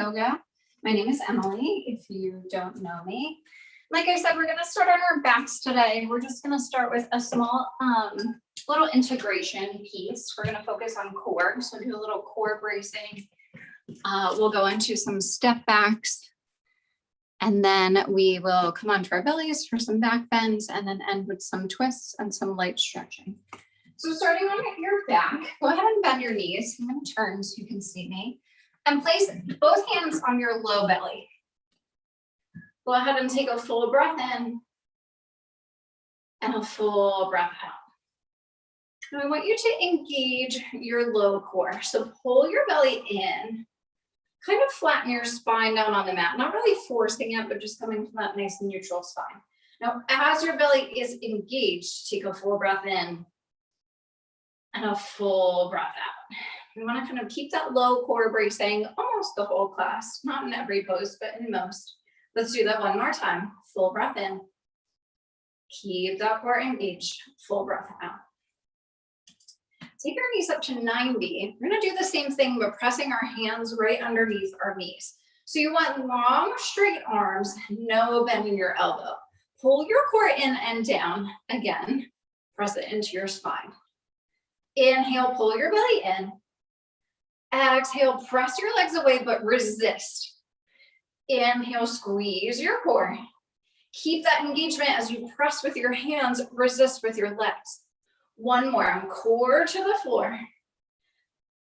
yoga. My name is Emily, if you don't know me. Like I said, we're gonna start on our backs today. We're just gonna start with a small little integration piece. We're gonna focus on core, so do a little core bracing. We'll go into some step backs, and then we will come onto our bellies for some back bends, and then end with some twists and some light stretching. So starting on your back, go ahead and bend your knees. I'm gonna turn so you can see me. And place both hands on your low belly. Go ahead and take a full breath in and a full breath out. And I want you to engage your low core. So pull your belly in, kind of flatten your spine down on the mat, not really forcing it, but just coming from that nice and neutral spine. Now, as your belly is engaged, take a full breath in and a full breath out. We want to kind of keep that low core bracing almost the whole class, not in every pose, but in most. Let's do that one more time. Full breath in. Keep that core engaged. Full breath out. Take your knees up to 90. We're going to do the same thing, but pressing our hands right underneath our knees. So you want long, straight arms, no bend in your elbow. Pull your core in and down. Again, press it into your spine. Inhale, pull your belly in. Exhale, press your legs away, but resist. Inhale, squeeze your core. Keep that engagement as you press with your hands, resist with your legs. One more, core to the floor.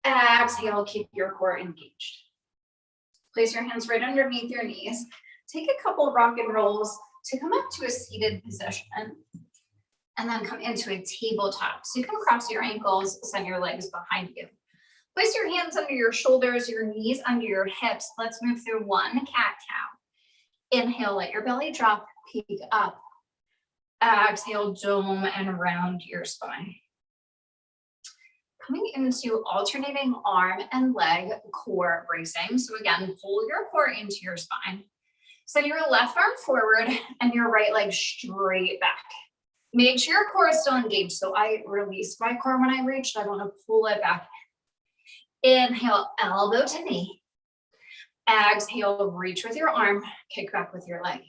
Exhale, keep your core engaged. Place your hands right underneath your knees. Take a couple rock and rolls to come up to a seated position. And then come into a tabletop. So you can cross your ankles, send your legs behind you. Place your hands under your shoulders, your knees under your hips. Let's move through one cat-cow. Inhale, let your belly drop, peek up. Exhale, dome and round your spine. Coming into alternating arm and leg core bracing. So again, pull your core into your spine. Send your left arm forward and your right leg straight back. Make sure your core is still engaged. So I released my core when I reached. I want to pull it back. Inhale, elbow to knee. Exhale, reach with your arm, kick back with your leg.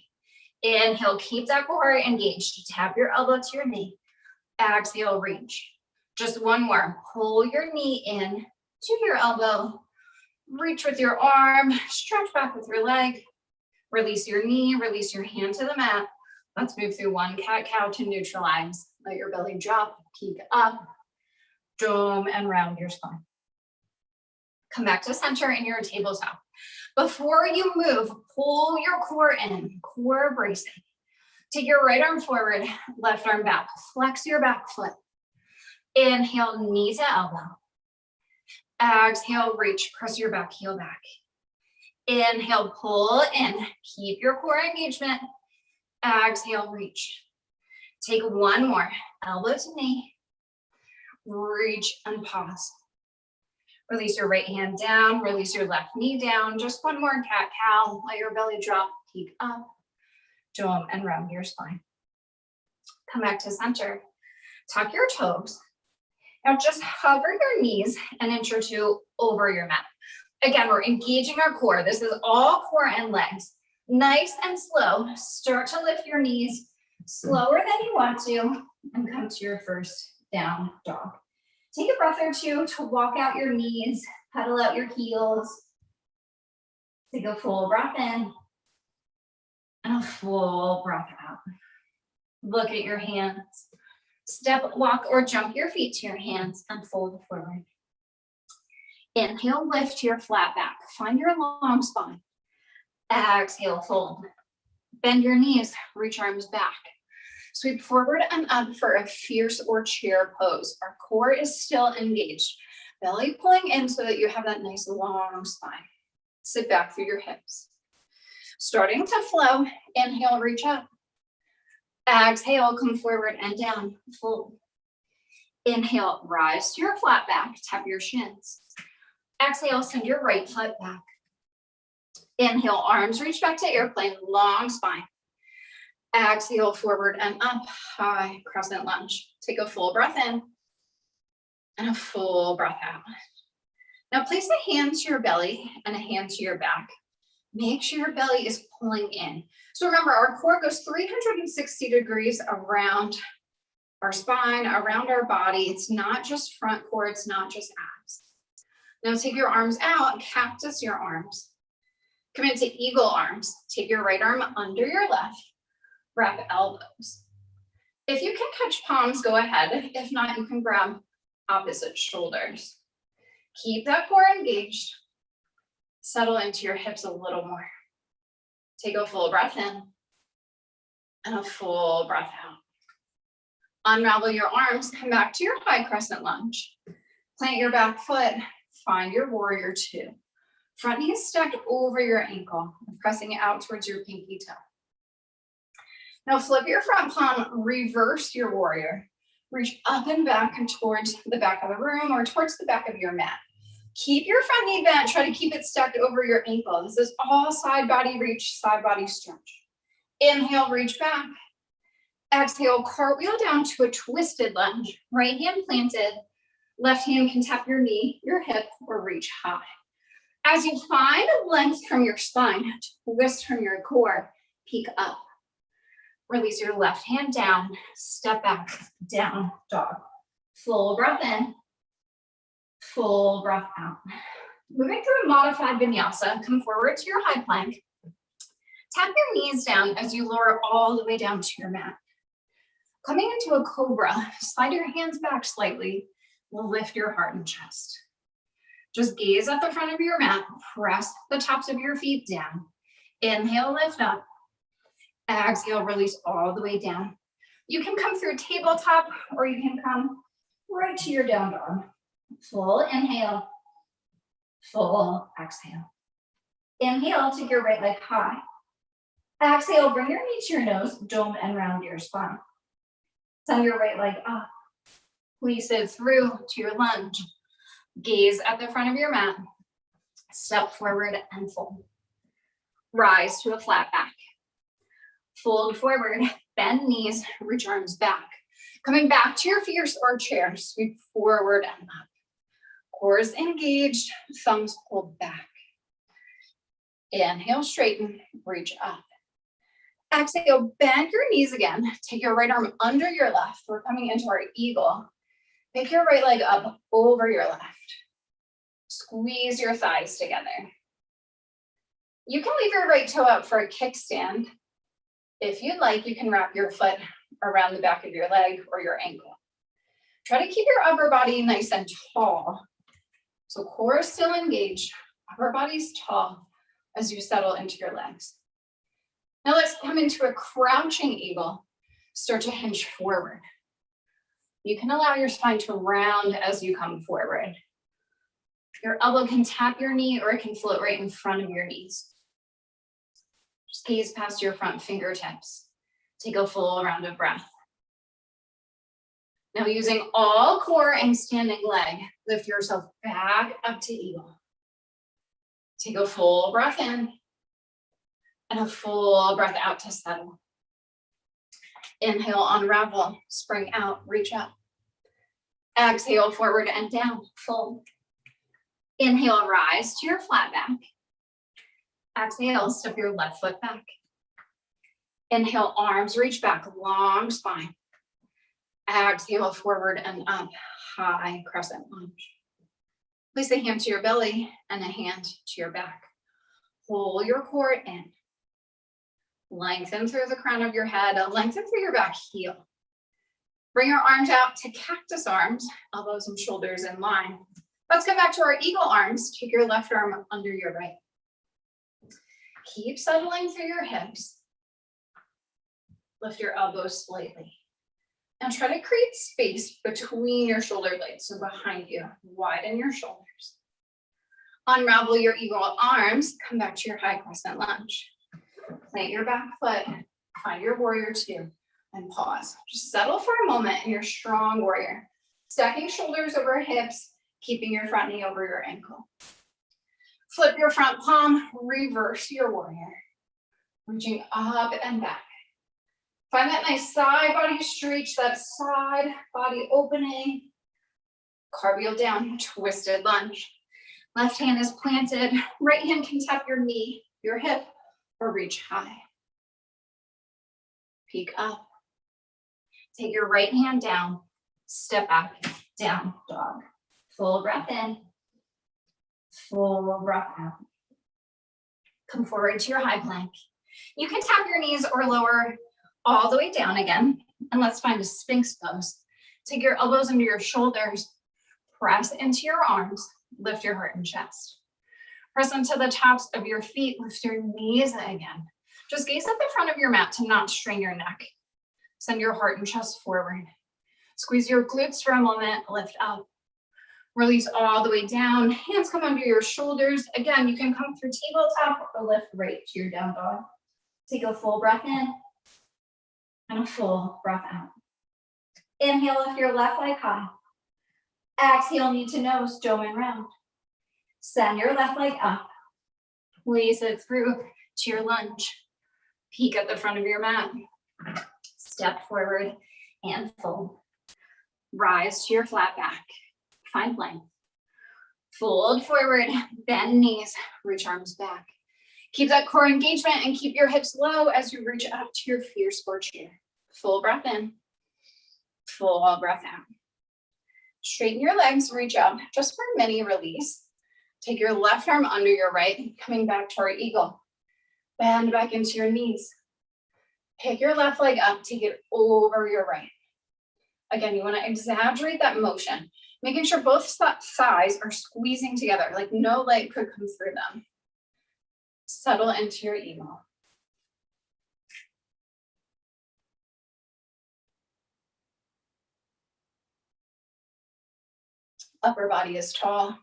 Inhale, keep that core engaged. Tap your elbow to your knee. Exhale, reach. Just one more. Pull your knee in to your elbow. Reach with your arm, stretch back with your leg. Release your knee, release your hand to the mat. Let's move through one cat-cow to neutralize. Let your belly drop, peek up, dome and round your spine. Come back to center in your tabletop. Before you move, pull your core in, core bracing. Take your right arm forward, left arm back. Flex your back foot. Inhale, knee to elbow. Exhale, reach, press your back heel back. Inhale, pull in. Keep your core engagement. Exhale, reach. Take one more. Elbow to knee. Reach and pause. Release your right hand down. Release your left knee down. Just one more cat-cow. Let your belly drop. Peek up. Dome and round your spine. Come back to center. Tuck your toes. Now just hover your knees an inch or two over your mat. Again, we're engaging our core. This is all core and legs. Nice and slow. Start to lift your knees slower than you want to and come to your first down dog. Take a breath or two to walk out your knees, pedal out your heels. Take a full breath in and a full breath out. Look at your hands. Step, walk, or jump your feet to your hands and fold forward. Inhale, lift your flat back. Find your long spine. Exhale, fold. Bend your knees, reach arms back. Sweep forward and up for a fierce or chair pose. Our core is still engaged. Belly pulling in so that you have that nice long spine. Sit back through your hips. Starting to flow, inhale, reach up. Exhale, come forward and down, fold. Inhale, rise to your flat back, tap your shins. Exhale, send your right foot back. Inhale, arms reach back to airplane, long spine. Exhale, forward and up, high crescent lunge. Take a full breath in and a full breath out. Now place a hand to your belly and a hand to your back. Make sure your belly is pulling in. So remember, our core goes 360 degrees around our spine, around our body. It's not just front core, it's not just abs. Now take your arms out, cactus your arms. Come into eagle arms. Take your right arm under your left, wrap elbows. If you can catch palms, go ahead. If not, you can grab opposite shoulders. Keep that core engaged. Settle into your hips a little more. Take a full breath in and a full breath out. Unravel your arms, come back to your high crescent lunge. Plant your back foot, find your warrior two. Front knee is stacked over your ankle, pressing it out towards your pinky toe. Now flip your front palm, reverse your warrior. Reach up and back and towards the back of the room or towards the back of your mat. Keep your front knee bent, try to keep it stacked over your ankle. This is all side body reach, side body stretch. Inhale, reach back. Exhale, cartwheel down to a twisted lunge. Right hand planted, left hand can tap your knee, your hip, or reach high. As you find length from your spine, twist from your core, peek up. Release your left hand down, step back, down dog. Full breath in, full breath out. Moving through a modified vinyasa, come forward to your high plank. Tap your knees down as you lower all the way down to your mat. Coming into a cobra, slide your hands back slightly, lift your heart and chest. Just gaze at the front of your mat, press the tops of your feet down. Inhale, lift up. Exhale, release all the way down. You can come through tabletop or you can come right to your down dog. Full inhale, full exhale. Inhale, take your right leg high. Exhale, bring your knee to your nose, dome and round your spine. Send your right leg up. Release it through to your lunge. Gaze at the front of your mat. Step forward and fold. Rise to a flat back. Fold forward, bend knees, reach arms back. Coming back to your feet or chair, sweep forward and up. Core is engaged, thumbs pulled back. Inhale, straighten, reach up. Exhale, bend your knees again. Take your right arm under your left. We're coming into our eagle. Pick your right leg up over your left. Squeeze your thighs together. You can leave your right toe out for a kickstand. If you'd like, you can wrap your foot around the back of your leg or your ankle. Try to keep your upper body nice and tall. So core is still engaged, upper body's tall as you settle into your legs. Now let's come into a crouching eagle. Start to hinge forward. You can allow your spine to round as you come forward. Your elbow can tap your knee or it can float right in front of your knees. Just gaze past your front fingertips. Take a full round of breath. Now using all core and standing leg, lift yourself back up to eagle. Take a full breath in and a full breath out to settle. Inhale, unravel, spring out, reach up. Exhale, forward and down, fold. Inhale, rise to your flat back. Exhale, step your left foot back. Inhale, arms reach back, long spine. Exhale, forward and up, high crescent lunge. Place a hand to your belly and a hand to your back. Pull your core in. Lengthen through the crown of your head, lengthen through your back heel. Bring your arms out to cactus arms, elbows and shoulders in line. Let's come back to our eagle arms. Take your left arm under your right. Keep settling through your hips. Lift your elbows slightly. And try to create space between your shoulder blades, so behind you. Widen your shoulders. Unravel your eagle arms. Come back to your high crescent lunge. Plant your back foot. Find your warrior two. And pause. Just settle for a moment in your strong warrior. Stacking shoulders over hips, keeping your front knee over your ankle. Flip your front palm, reverse your warrior. Reaching up and back. Find that nice side body stretch, that side body opening. Cartwheel down, twisted lunge. Left hand is planted. Right hand can tap your knee, your hip, or reach high. Peek up. Take your right hand down. Step back, down dog. Full breath in. Full breath out. Come forward to your high plank. You can tap your knees or lower all the way down again. And let's find a Sphinx pose. Take your elbows into your shoulders. Press into your arms. Lift your heart and chest. Press into the tops of your feet. Lift your knees again. Just gaze at the front of your mat to not strain your neck. Send your heart and chest forward. Squeeze your glutes for a moment. Lift up. Release all the way down. Hands come under your shoulders. Again, you can come through tabletop or lift right to your down dog. Take a full breath in and a full breath out. Inhale, lift your left leg high. Exhale, knee to nose, dome and round. Send your left leg up. Place it through to your lunge. Peek at the front of your mat. Step forward and fold. Rise to your flat back. Find length. Fold forward, bend knees, reach arms back. Keep that core engagement and keep your hips low as you reach up to your fierce board chair. Full breath in, full breath out. Straighten your legs, reach up just for a mini release. Take your left arm under your right, coming back to our eagle. Bend back into your knees. Pick your left leg up, take it over your right. Again, you want to exaggerate that motion, making sure both thighs are squeezing together, like no leg could come through them. Settle into your eagle. Upper body is tall.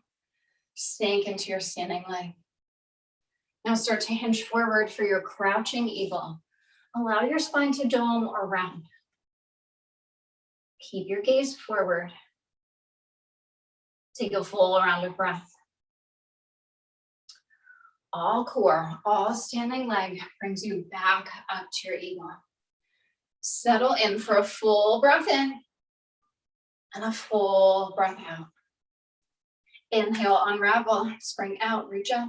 Sink into your standing leg. Now start to hinge forward for your crouching eagle. Allow your spine to dome or round. Keep your gaze forward. Take a full round of breath. All core, all standing leg brings you back up to your eagle. Settle in for a full breath in and a full breath out. Inhale, unravel, spring out, reach up.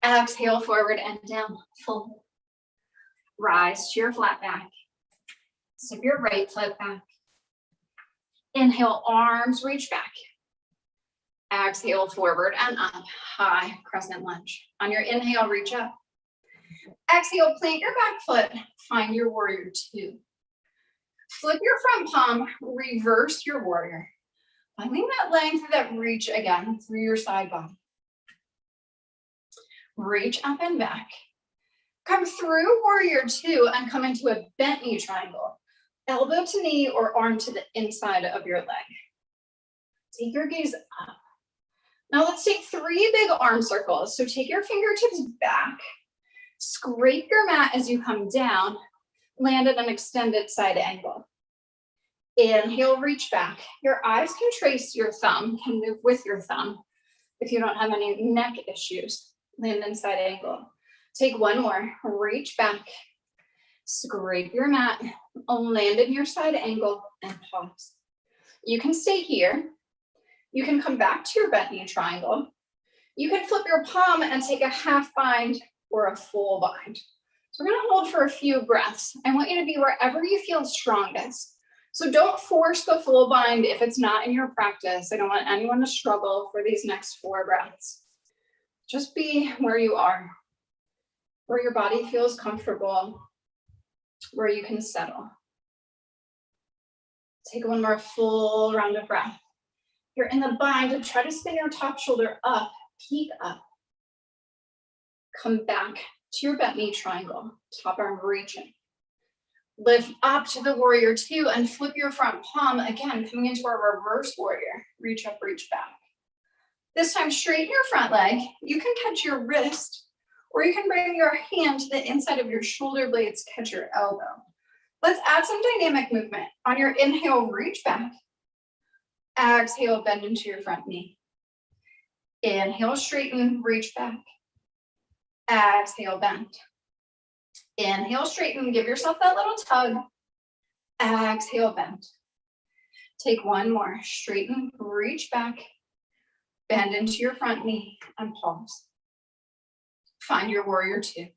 Exhale, forward and down, full. Rise to your flat back. Step your right foot back. Inhale, arms reach back. Exhale, forward and up, high crescent lunge. On your inhale, reach up. Exhale, plant your back foot, find your warrior two. Flip your front palm, reverse your warrior. Finding that length, that reach again through your side body. Reach up and back. Come through warrior two and come into a bent knee triangle. Elbow to knee or arm to the inside of your leg. Take your gaze up. Now let's take 3 big arm circles. So take your fingertips back. Scrape your mat as you come down. Land at an extended side angle. Inhale, reach back. Your eyes can trace your thumb, can move with your thumb. If you don't have any neck issues, land in side angle. Take one more, reach back. Scrape your mat, land in your side angle and pause. You can stay here. You can come back to your bent knee triangle. You can flip your palm and take a half bind or a full bind. So we're gonna hold for a few breaths. I want you to be wherever you feel strongest. So don't force the full bind if it's not in your practice. I don't want anyone to struggle for these next 4 breaths. Just be where you are, where your body feels comfortable, where you can settle. Take one more full round of breath. You're in the bind, try to spin your top shoulder up, peek up. Come back to your bent knee triangle, top arm reaching. Lift up to the warrior two and flip your front palm, again, coming into our reverse warrior. Reach up, reach back. This time, straighten your front leg. You can catch your wrist, or you can bring your hand to the inside of your shoulder blades, catch your elbow. Let's add some dynamic movement. On your inhale, reach back. Exhale, bend into your front knee. Inhale, straighten, reach back. Exhale, bend. Inhale, straighten, give yourself that little tug. Exhale, bend. Take one more, straighten, reach back. Bend into your front knee and pause. Find your warrior two.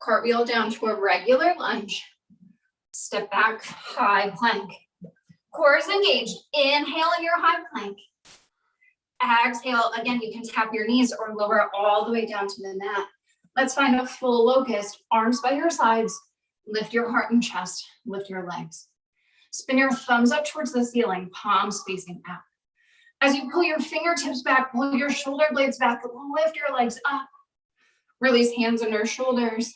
Cartwheel down to a regular lunge. Step back, high plank. Core is engaged. Inhale in your high plank. Exhale, again, you can tap your knees or lower all the way down to the mat. Let's find a full locust, arms by your sides. Lift your heart and chest, lift your legs. Spin your thumbs up towards the ceiling, palms facing out. As you pull your fingertips back, pull your shoulder blades back, lift your legs up. Release hands under shoulders,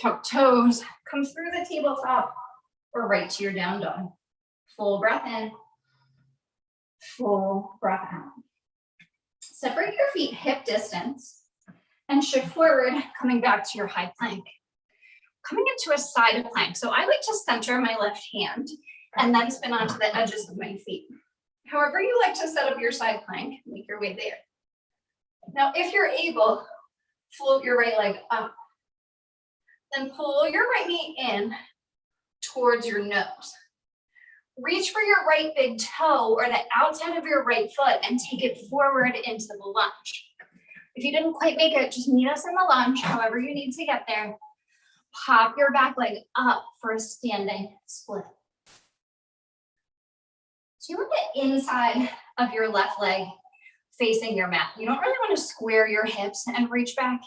tuck toes, come through the tabletop or right to your down dog. Full breath in, full breath out. Separate your feet hip distance and shift forward, coming back to your high plank. Coming into a side plank. So I like to center my left hand and then spin onto the edges of my feet. However you like to set up your side plank, make your way there. Now, if you're able, float your right leg up. Then pull your right knee in towards your nose. Reach for your right big toe or the outside of your right foot and take it forward into the lunge. If you didn't quite make it, just meet us in the lunge, however you need to get there. Pop your back leg up for a standing split. So you want the inside of your left leg facing your mat. You don't really want to square your hips and reach back.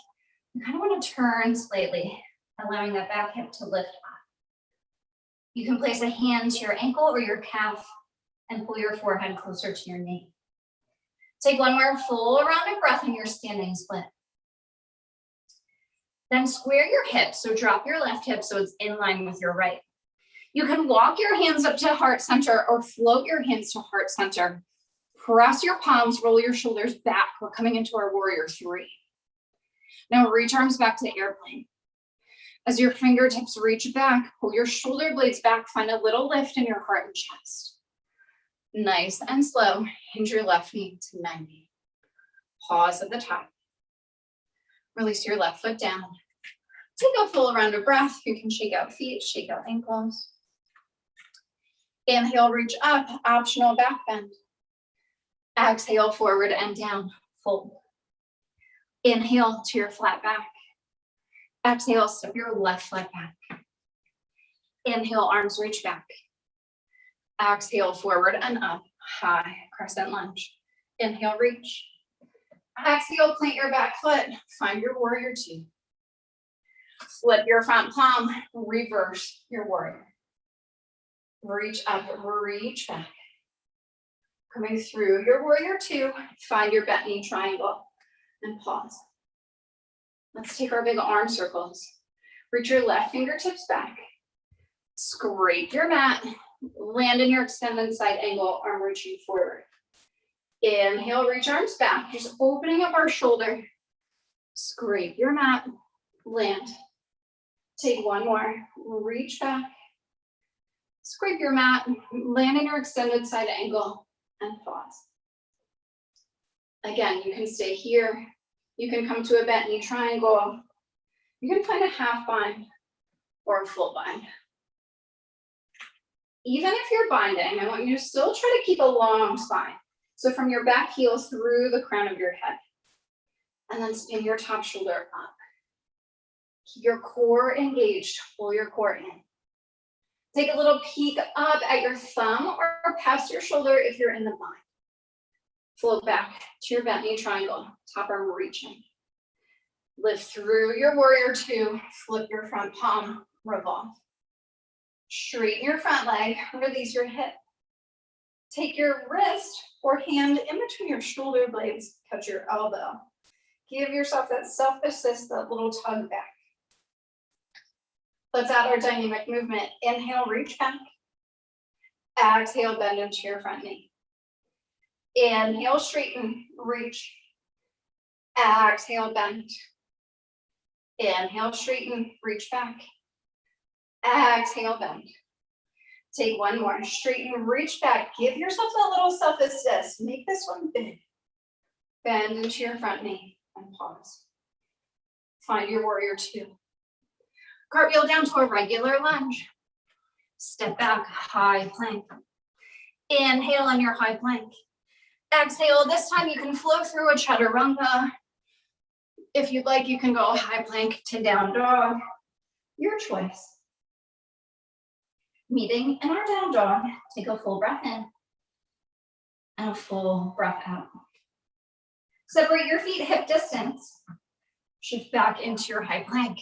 You kind of want to turn slightly, allowing that back hip to lift up. You can place a hand to your ankle or your calf and pull your forehead closer to your knee. Take one more full round of breath in your standing split. Then square your hips, so drop your left hip so it's in line with your right. You can walk your hands up to heart center or float your hands to heart center. Press your palms, roll your shoulders back. We're coming into our warrior three. Now reach arms back to airplane. As your fingertips reach back, pull your shoulder blades back, find a little lift in your heart and chest. Nice and slow, hinge your left knee to 90. Pause at the top. Release your left foot down. Take a full round of breath. You can shake out feet, shake out ankles. Inhale, reach up, optional back bend. Exhale, forward and down, fold. Inhale to your flat back. Exhale, step your left leg back. Inhale, arms reach back. Exhale, forward and up, high crescent lunge. Inhale, reach. Exhale, plant your back foot. Find your warrior two. Flip your front palm, reverse your warrior. Reach up, reach back. Coming through your warrior two, find your bent knee triangle and pause. Let's take our big arm circles. Reach your left fingertips back. Scrape your mat. Land in your extended side angle, arm reaching forward. Inhale, reach arms back. Just opening up our shoulder. Scrape your mat. Land. Take one more. Reach back. Scrape your mat. Land in your extended side angle and pause. Again, you can stay here. You can come to a bent knee triangle. You can find a half bind or a full bind. Even if you're binding, I want you to still try to keep a long spine. So from your back heel through the crown of your head. And then spin your top shoulder up. Keep your core engaged, pull your core in. Take a little peek up at your thumb or past your shoulder if you're in the bind. Float back to your bent knee triangle, top arm reaching. Lift through your warrior two, flip your front palm, revolve. Straighten your front leg, release your hip. Take your wrist or hand in between your shoulder blades, touch your elbow. Give yourself that self-assist, that little tug back. Let's add our dynamic movement. Inhale, reach back. Exhale, bend into your front knee. Inhale, straighten, reach. Exhale, bend. Inhale, straighten, reach back. Exhale, bend. Take one more. Straighten, reach back. Give yourself a little self-assist. Make this one big. Bend into your front knee and pause. Find your warrior two. Cartwheel down to a regular lunge. Step back, high plank. Inhale on your high plank. Exhale. This time you can flow through a chaturanga. If you'd like, you can go high plank to down dog. Your choice. Meeting in our down dog. Take a full breath in and a full breath out. Separate your feet hip distance. Shift back into your high plank.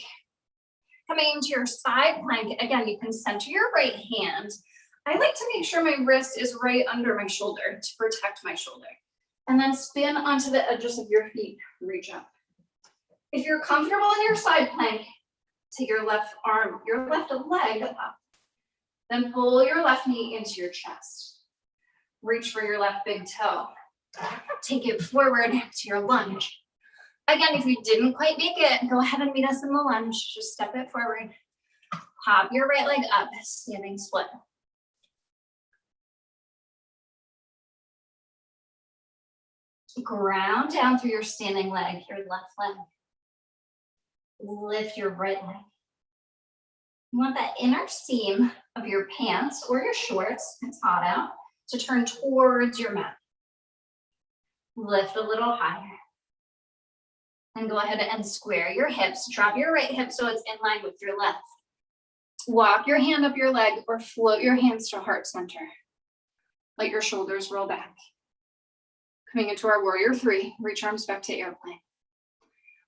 Coming into your side plank, again, you can center your right hand. I like to make sure my wrist is right under my shoulder to protect my shoulder. And then spin onto the edges of your feet, reach up. If you're comfortable in your side plank, take your left arm, your left leg up. Then pull your left knee into your chest. Reach for your left big toe. Take it forward to your lunge. Again, if you didn't quite make it, go ahead and meet us in the lunge. Just step it forward. Hop your right leg up, standing split. Ground down through your standing leg, your left leg. Lift your right leg. You want that inner seam of your pants or your shorts, it's hot out, to turn towards your mat. Lift a little higher. And go ahead and square your hips. Drop your right hip so it's in line with your left. Walk your hand up your leg or float your hands to heart center. Let your shoulders roll back. Coming into our warrior three, reach arms back to airplane.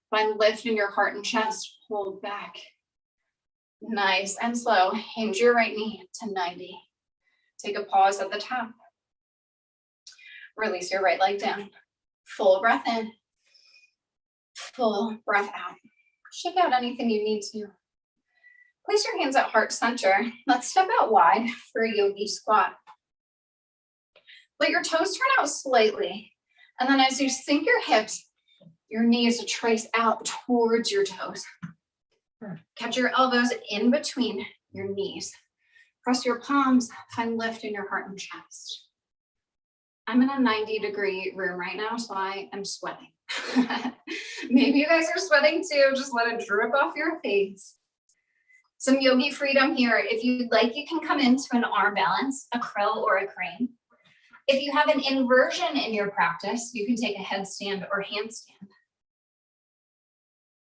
Find lift in your heart and chest, hold back. Nice and slow, hinge your right knee to 90. Take a pause at the top. Release your right leg down. Full breath in. Full breath out. Shake out anything you need to. Place your hands at heart center. Let's step out wide for a yogi squat. Let your toes turn out slightly. And then as you sink your hips, your knees trace out towards your toes. Catch your elbows in between your knees. Press your palms, find lift in your heart and chest. I'm in a 90-degree room right now, so I am sweating. Maybe you guys are sweating too, just let it drip off your face. Some yogi freedom here. If you'd like, you can come into an arm balance, a crow or a crane. If you have an inversion in your practice, you can take a headstand or handstand.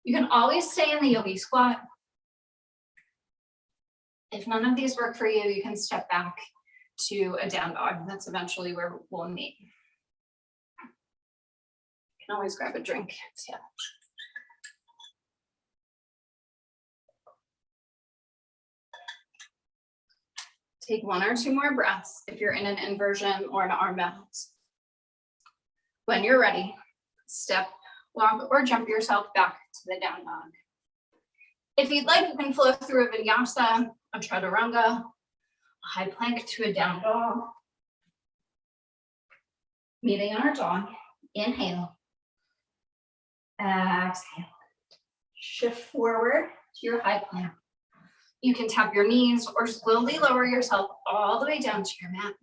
You can always stay in the yogi squat. If none of these work for you, you can step back to a down dog. That's eventually where we'll meet. You can always grab a drink too. Take one or two more breaths if you're in an inversion or an arm balance. When you're ready, step, walk, or jump yourself back to the down dog. If you'd like, you can flow through a vinyasa, a chaturanga, a high plank to a down dog. Meeting our dog. Inhale. Exhale. Shift forward to your high plank. You can tap your knees or slowly lower yourself all the way down to your mat.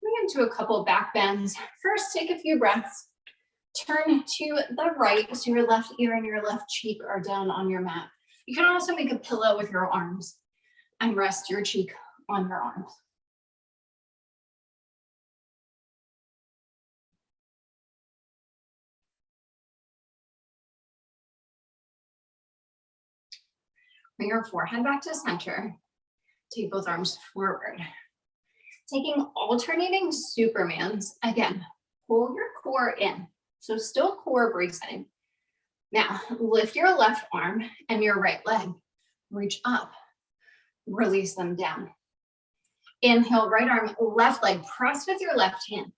Bring into a couple back bends. First, take a few breaths. Turn to the right so your left ear and your left cheek are down on your mat. You can also make a pillow with your arms and rest your cheek on your arms. Bring your forehead back to center. Take both arms forward. Taking alternating Supermans. Again, pull your core in. So still core bracing. Now, lift your left arm and your right leg. Reach up. Release them down. Inhale, right arm, left leg. Press with your left hand.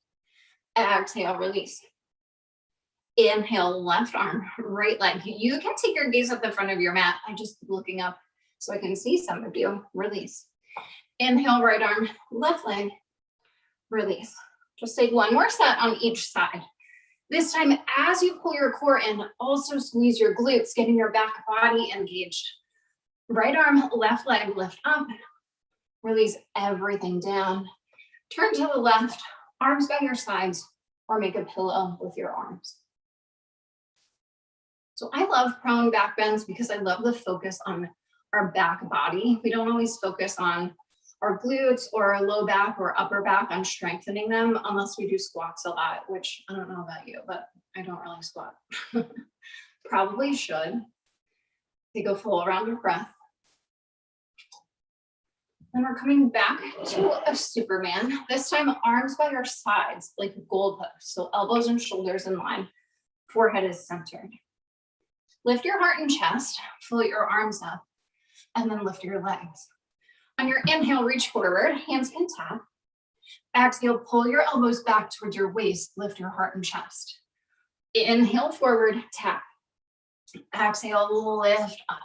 Exhale, release. Inhale, left arm, right leg. You can take your gaze up the front of your mat. I just keep looking up so I can see some of you. Release. Inhale, right arm, left leg. Release. Just take one more set on each side. This time, as you pull your core in, also squeeze your glutes, getting your back body engaged. Right arm, left leg, lift up. Release everything down. Turn to the left, arms by your sides, or make a pillow with your arms. So I love prone back bends because I love the focus on our back body. We don't always focus on our glutes or our low back or upper back on strengthening them, unless we do squats a lot, which I don't know about you, but I don't really squat. Probably should. Take a full round of breath. Then we're coming back to a Superman. This time, arms by our sides, like a goalpost. So elbows and shoulders in line. Forehead is centered. Lift your heart and chest, float your arms up, and then lift your legs. On your inhale, reach forward, hands can tap. Exhale, pull your elbows back towards your waist, lift your heart and chest. Inhale, forward, tap. Exhale, lift up.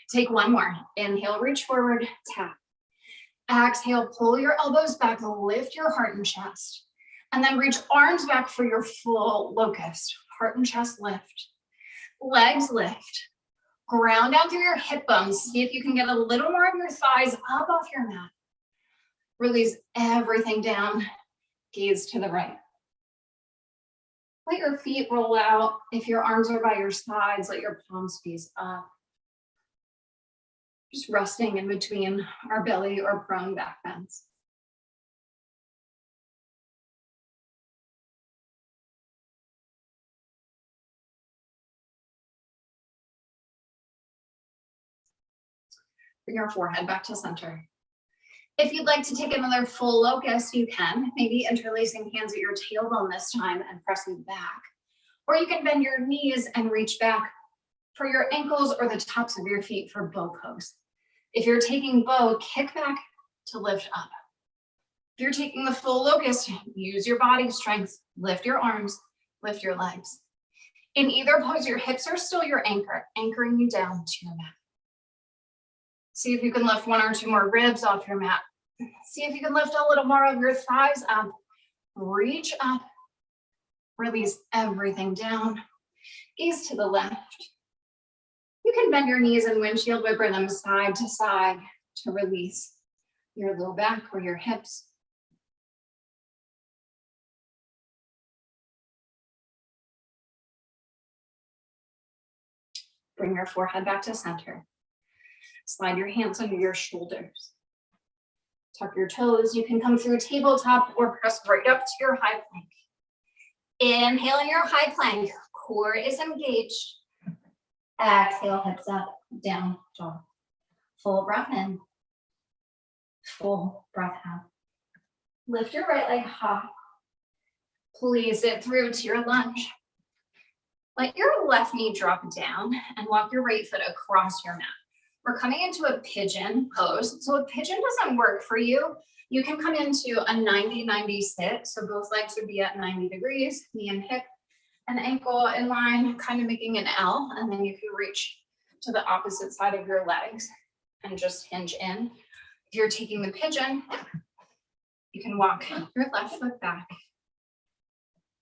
Take one more. Inhale, reach forward, tap. Exhale, pull your elbows back, lift your heart and chest. And then reach arms back for your full locust. Heart and chest lift. Legs lift. Ground down through your hip bones. See if you can get a little more of your thighs up off your mat. Release everything down. Gaze to the right. Let your feet roll out. If your arms are by your sides, let your palms face up. Just resting in between our belly or prone back bends. Bring your forehead back to center. If you'd like to take another full locust, you can, maybe interlacing hands at your tailbone this time and pressing back. Or you can bend your knees and reach back for your ankles or the tops of your feet for bow pose. If you're taking bow, kick back to lift up. If you're taking the full locust, use your body strength, lift your arms, lift your legs. In either pose, your hips are still your anchor, anchoring you down to your mat. See if you can lift one or two more ribs off your mat. See if you can lift a little more of your thighs up. Reach up. Release everything down. Gaze to the left. You can bend your knees and windshield wiper them side to side to release your low back or your hips. Bring your forehead back to center. Slide your hands under your shoulders. Tuck your toes. You can come through tabletop or press right up to your high plank. Inhale in your high plank. Core is engaged. Exhale, hips up, down dog. Full breath in. Full breath out. Lift your right leg high. Please it through to your lunge. Let your left knee drop down and walk your right foot across your mat. We're coming into a pigeon pose. So if pigeon doesn't work for you, you can come into a 90-90 sit. So both legs would be at 90 degrees, knee and hip and ankle in line, kind of making an L. And then you can reach to the opposite side of your legs and just hinge in. If you're taking the pigeon, you can walk your left foot back.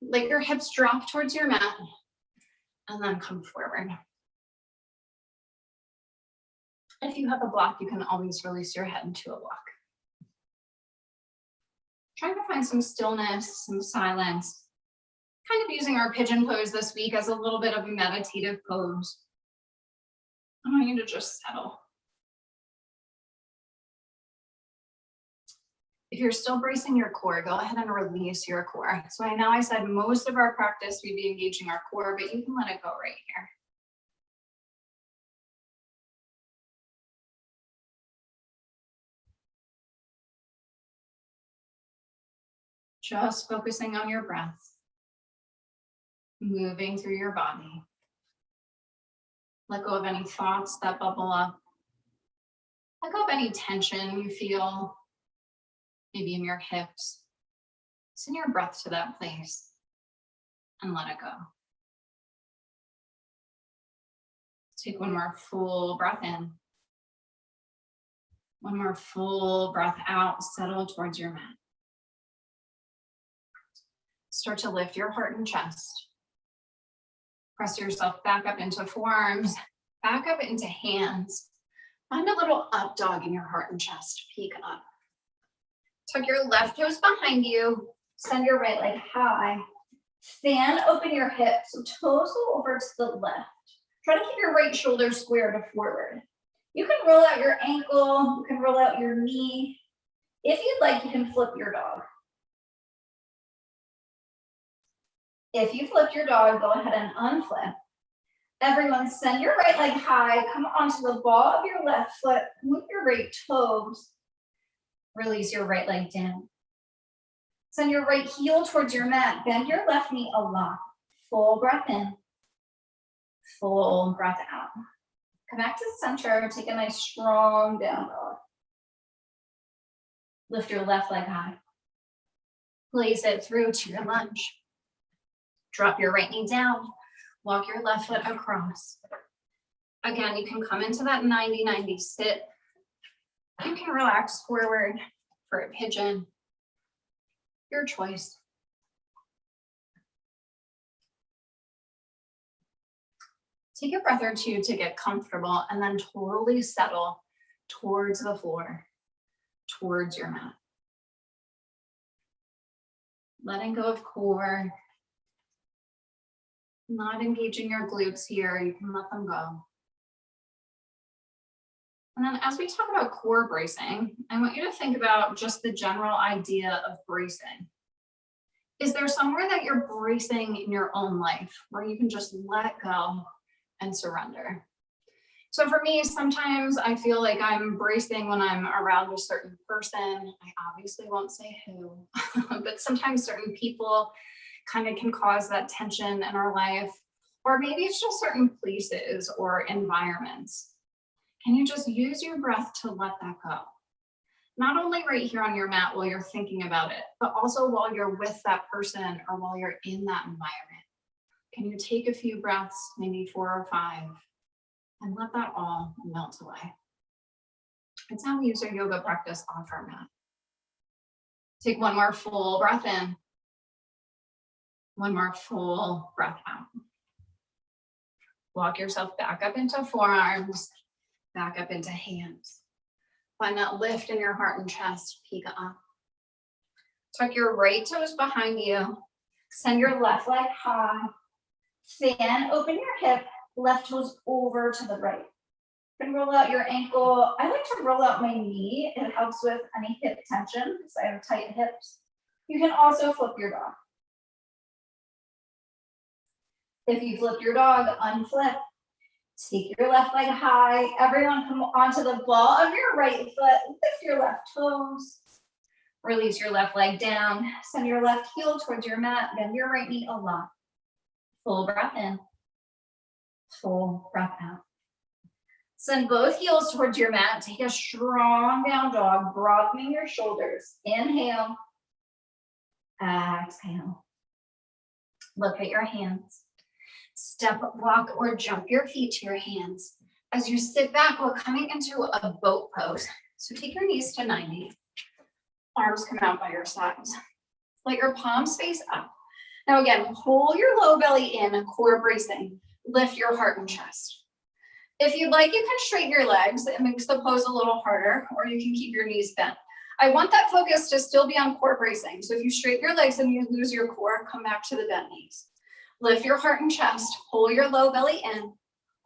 Let your hips drop towards your mat and then come forward. If you have a block, you can always release your head into a block. Trying to find some stillness, some silence. Kind of using our pigeon pose this week as a little bit of a meditative pose. I want you to just settle. If you're still bracing your core, go ahead and release your core. So I know I said most of our practice we'd be engaging our core, but you can let it go right here. Just focusing on your breath, moving through your body. Let go of any thoughts that bubble up. Let go of any tension you feel, maybe in your hips. Send your breath to that place and let it go. Take one more full breath in. One more full breath out, settle towards your mat. Start to lift your heart and chest. Press yourself back up into forearms, back up into hands. Find a little up dog in your heart and chest. Peek up. Tuck your left toes behind you. Send your right leg high. Fan open your hips, so toes go over to the left. Try to keep your right shoulder square to forward. You can roll out your ankle, you can roll out your knee. If you'd like, you can flip your dog. If you flipped your dog, go ahead and unflip. Everyone, send your right leg high, come onto the ball of your left foot, move your right toes, release your right leg down. Send your right heel towards your mat, bend your left knee a lot. Full breath in, full breath out. Come back to center, take a nice strong down dog. Lift your left leg high. Place it through to your lunge. Drop your right knee down. Walk your left foot across. Again, you can come into that 90-90 sit. You can relax forward for a pigeon. Your choice. Take a breath or two to get comfortable and then totally settle towards the floor, towards your mat. Letting go of core. Not engaging your glutes here, you can let them go. And then as we talk about core bracing, I want you to think about just the general idea of bracing. Is there somewhere that you're bracing in your own life where you can just let go and surrender? So for me, sometimes I feel like I'm bracing when I'm around a certain person. I obviously won't say who, but sometimes certain people kind of can cause that tension in our life, or maybe it's just certain places or environments. Can you just use your breath to let that go? Not only right here on your mat while you're thinking about it, but also while you're with that person or while you're in that environment. Can you take a few breaths, maybe 4 or 5, and let that all melt away? It's how we use our yoga practice off our mat. Take one more full breath in. One more full breath out. Walk yourself back up into forearms, back up into hands. Find that lift in your heart and chest, peek up. Tuck your right toes behind you. Send your left leg high. Fan, open your hip, left toes over to the right. You can roll out your ankle. I like to roll out my knee. It helps with any hip tension because I have tight hips. You can also flip your dog. If you flip your dog, unflip. Take your left leg high. Everyone come onto the ball of your right foot. Lift your left toes. Release your left leg down. Send your left heel towards your mat. Bend your right knee a lot. Full breath in. Full breath out. Send both heels towards your mat. Take a strong down dog, broadening your shoulders. Inhale. Exhale. Look at your hands. Step, walk, or jump your feet to your hands. As you sit back, we're coming into a boat pose. So take your knees to 90. Arms come out by your sides. Let your palms face up. Now again, pull your low belly in, core bracing. Lift your heart and chest. If you'd like, you can straighten your legs. It makes the pose a little harder, or you can keep your knees bent. I want that focus to still be on core bracing. So if you straighten your legs and you lose your core, come back to the bent knees. Lift your heart and chest, pull your low belly in,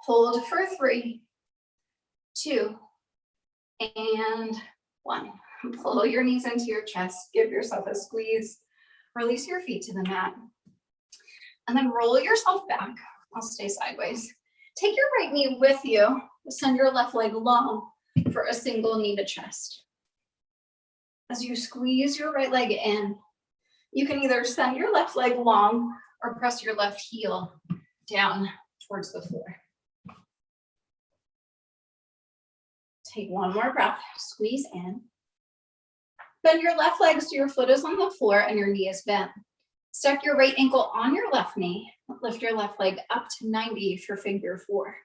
hold for 3, 2, and 1. Pull your knees into your chest, give yourself a squeeze, release your feet to the mat, and then roll yourself back. I'll stay sideways. Take your right knee with you, send your left leg long for a single knee to chest. As you squeeze your right leg in, you can either send your left leg long or press your left heel down towards the floor. Take one more breath, squeeze in. Bend your left leg so your foot is on the floor and your knee is bent. Stack your right ankle on your left knee. Lift your left leg up to 90 for figure 4.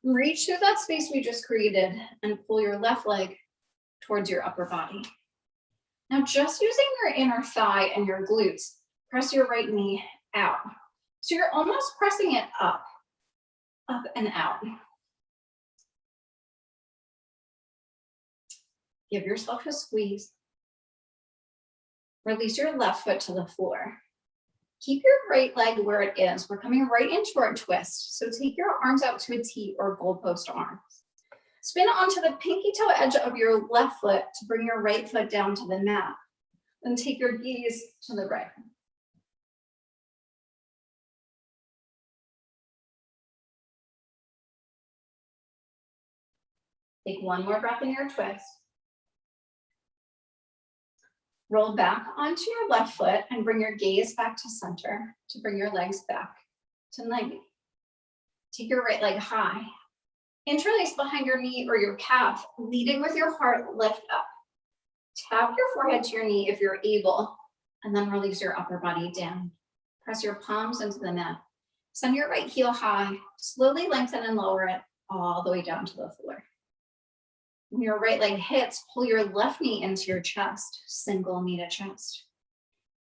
Reach through that space we just created and pull your left leg towards your upper body. Now just using your inner thigh and your glutes, press your right knee out. So you're almost pressing it up and out. Give yourself a squeeze. Release your left foot to the floor. Keep your right leg where it is. We're coming right into our twist. So take your arms out to a T or goalpost arms. Spin onto the pinky toe edge of your left foot to bring your right foot down to the mat. Then take your gaze to the right. Take one more breath in your twist. Roll back onto your left foot and bring your gaze back to center to bring your legs back to 90. Take your right leg high. Interlace behind your knee or your calf, leading with your heart, lift up. Tap your forehead to your knee if you're able, and then release your upper body down. Press your palms into the mat. Send your right heel high, slowly lengthen and lower it all the way down to the floor. When your right leg hits, pull your left knee into your chest, single knee to chest.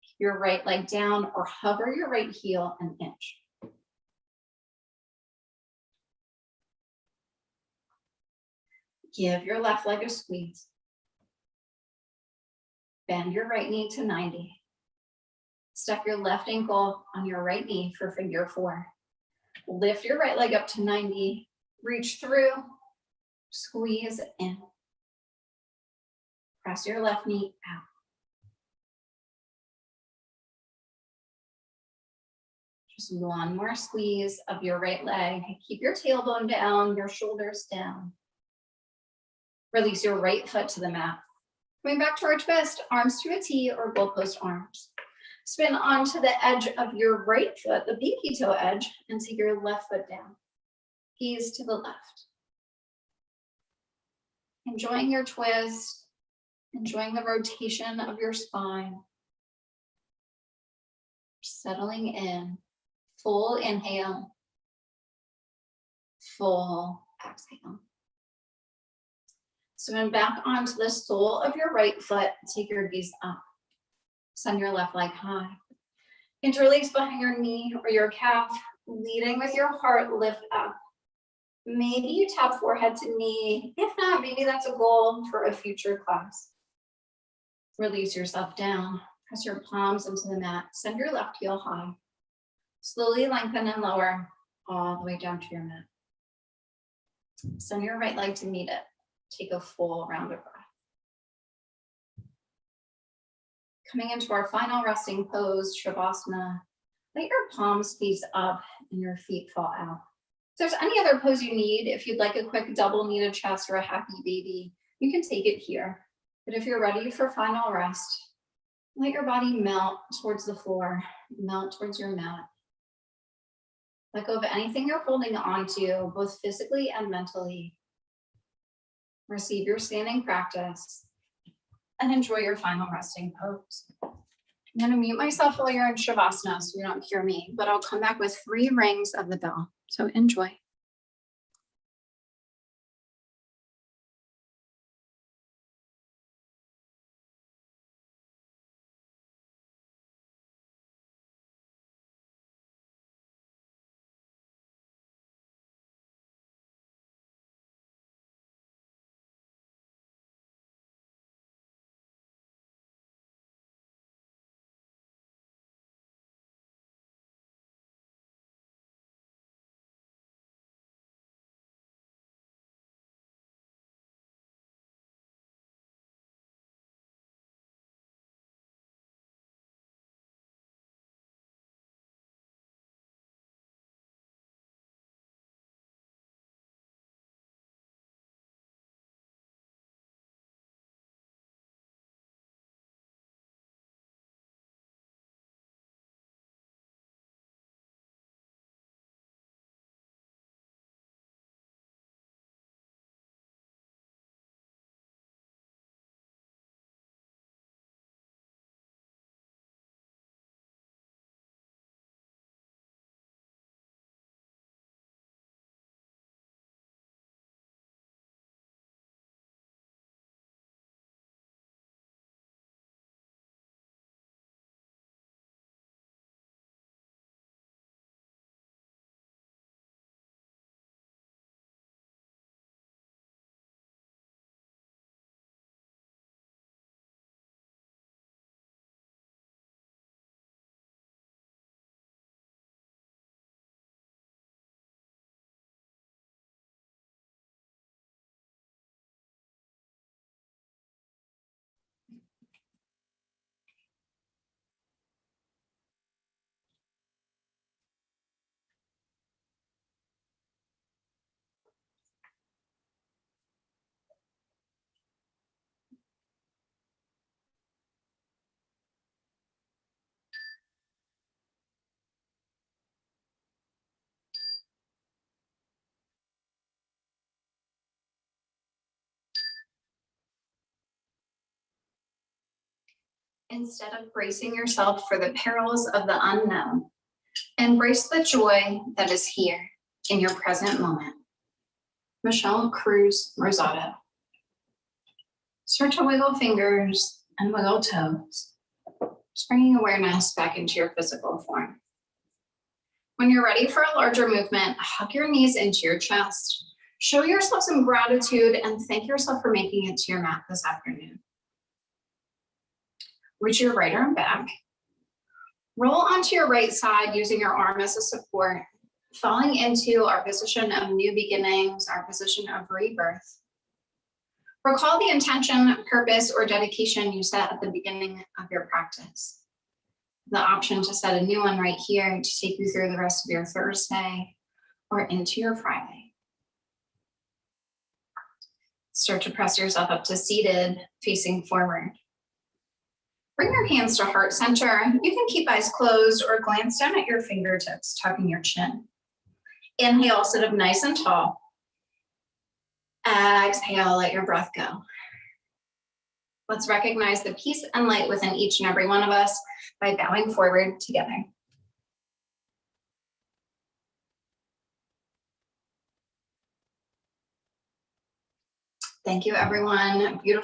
Keep your right leg down or hover your right heel an inch. Give your left leg a squeeze. Bend your right knee to 90. Step your left ankle on your right knee for figure 4. Lift your right leg up to 90. Reach through, squeeze in. Press your left knee out. Just one more squeeze of your right leg. Keep your tailbone down, your shoulders down. Release your right foot to the mat. Coming back to our twist, arms to a T or goalpost arms. Spin onto the edge of your right foot, the pinky toe edge, and take your left foot down. Gaze to the left. Enjoying your twist, enjoying the rotation of your spine. Settling in, full inhale, full exhale. Swim back onto the sole of your right foot, take your gaze up. Send your left leg high. Interlace behind your knee or your calf, leading with your heart, lift up. Maybe you tap forehead to knee. If not, maybe that's a goal for a future class. Release yourself down. Press your palms into the mat. Send your left heel high. Slowly lengthen and lower all the way down to your mat. Send your right leg to meet it. Take a full round of breath. Coming into our final resting pose, Shavasana. Let your palms face up and your feet fall out. If there's any other pose you need, if you'd like a quick double kneaded chest or a happy baby, you can take it here. But if you're ready for final rest, let your body melt towards the floor, melt towards your mat. Let go of anything you're holding on to, both physically and mentally. Receive your standing practice and enjoy your final resting pose. I'm going to mute myself while you're in Shavasana so you don't hear me, but I'll come back with 3 rings of the bell. So enjoy. Instead of bracing yourself for the perils of the unknown, embrace the joy that is here in your present moment. Michelle Cruz Rosado. Start to wiggle fingers and wiggle toes, just bringing awareness back into your physical form. When you're ready for a larger movement, hug your knees into your chest. Show yourself some gratitude and thank yourself for making it to your mat this afternoon. Reach your right arm back. Roll onto your right side using your arm as a support, falling into our position of new beginnings, our position of rebirth. Recall the intention, purpose, or dedication you set at the beginning of your practice. The option to set a new one right here to take you through the rest of your Thursday or into your Friday. Start to press yourself up to seated, facing forward. Bring your hands to heart center. You can keep eyes closed or glance down at your fingertips, tucking your chin. Inhale, sit up nice and tall. Exhale, let your breath go. Let's recognize the peace and light within each and every one of us by bowing forward together. Thank you, everyone. Beautiful.